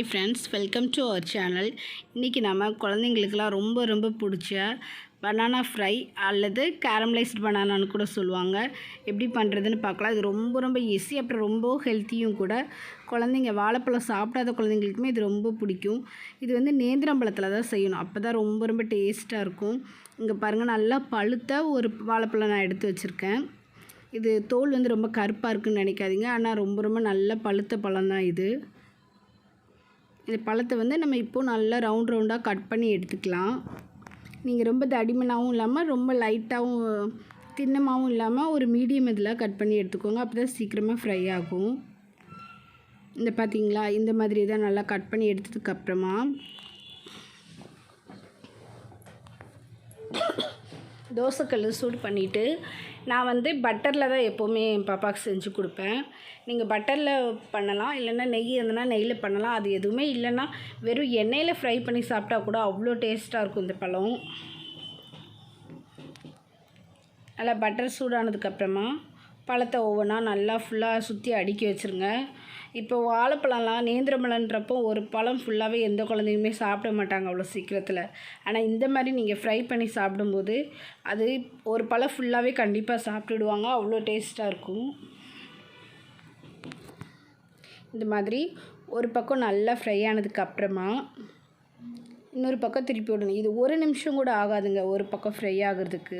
Friends, welcome to our channel. இன்றைக்கி நம்ம குழந்தைங்களுக்கெல்லாம் ரொம்ப ரொம்ப பிடிச்ச பனானா ஃப்ரை அல்லது கேரமலைஸ்ட் பனானான்னு கூட சொல்லுவாங்க. எப்படி பண்ணுறதுன்னு பார்க்கலாம். இது ரொம்ப ரொம்ப ஈஸி, அப்புறம் ரொம்ப ஹெல்த்தியும் கூட. குழந்தைங்க வாழைப்பழம் சாப்பிடாத குழந்தைங்களுக்குமே இது ரொம்ப பிடிக்கும். இது வந்து நேந்திரம்பழத்தில் தான் செய்யணும், அப்போ தான் ரொம்ப ரொம்ப டேஸ்ட்டாக இருக்கும். இங்கே பாருங்கள், நல்லா பழுத்த ஒரு வாழைப்பழம் நான் எடுத்து வச்சுருக்கேன். இது தோல் வந்து ரொம்ப கருப்பாக இருக்குதுன்னு நினைக்காதீங்க, ஆனால் ரொம்ப ரொம்ப நல்ல பழுத்த பழம் தான் இது. இந்த பழத்தை வந்து நம்ம இப்போது நல்லா ரவுண்டாக கட் பண்ணி எடுத்துக்கலாம். நீங்கள் ரொம்ப தடிமனாகவும் இல்லாமல் ரொம்ப லைட்டாகவும் தின்னமாகவும் இல்லாமல் ஒரு மீடியம் இதில் கட் பண்ணி எடுத்துக்கோங்க. அப்போ தான் சீக்கிரமாக ஃப்ரை ஆகும். இந்த பார்த்திங்களா, இந்த மாதிரி தான் நல்லா கட் பண்ணி எடுத்ததுக்கப்புறமா தோசைக்கல் சூடு பண்ணிவிட்டு, நான் வந்து பட்டரில் தான் எப்போவுமே என் பாப்பாவுக்கு செஞ்சு கொடுப்பேன். நீங்கள் பட்டரில் பண்ணலாம், இல்லைன்னா நெய் இருந்ததுன்னா நெய்யில் பண்ணலாம். அது எதுவுமே இல்லைன்னா வெறும் எண்ணெயில் ஃப்ரை பண்ணி சாப்பிட்டா கூட அவ்வளோ டேஸ்ட்டாக இருக்கும் இந்த பழம். நல்லா பட்டர் சூடானதுக்கப்புறமா பழத்தை ஒவ்வொன்றா நல்லா ஃபுல்லாக சுற்றி அடுக்கி வச்சுருங்க. இப்போ வாழைப்பழம்லாம் நேந்திரம்பழன்றப்போ ஒரு பழம் ஃபுல்லாகவே எந்த குழந்தையுமே சாப்பிட மாட்டாங்க அவ்வளோ சீக்கிரத்தில். ஆனால் இந்த மாதிரி நீங்கள் ஃப்ரை பண்ணி சாப்பிடும்போது அது ஒரு பழம் ஃபுல்லாகவே கண்டிப்பாக சாப்பிட்டுடுவாங்க, அவ்வளோ டேஸ்ட்டாக இருக்கும். இந்த மாதிரி ஒரு பக்கம் நல்லா ஃப்ரை ஆனதுக்கப்புறமா இன்னொரு பக்கம் திருப்பி விடணும். இது ஒரு நிமிஷம் கூட ஆகாதுங்க ஒரு பக்கம் ஃப்ரை ஆகிறதுக்கு.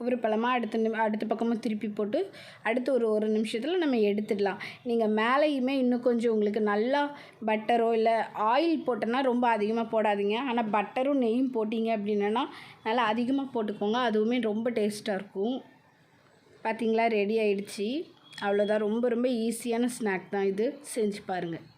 ஒரு பழமாக அடுத்த பக்கமாக திருப்பி போட்டு அடுத்து ஒரு நிமிஷத்தில் நம்ம எடுத்துடலாம். நீங்கள் மேலேயுமே இன்னும் கொஞ்சம் உங்களுக்கு நல்லா பட்டரோ இல்லை ஆயில் போட்டோன்னா ரொம்ப அதிகமாக போடாதீங்க. ஆனால் பட்டரும் நெய்யும் போட்டிங்க அப்படின்னா நல்லா அதிகமாக போட்டுக்கோங்க, அதுவுமே ரொம்ப டேஸ்ட்டாக இருக்கும். பார்த்திங்களா, ரெடி ஆகிடுச்சி. அவ்வளோதான். ரொம்ப ரொம்ப ஈஸியான ஸ்நாக் தான் இது, செஞ்சு பாருங்கள்.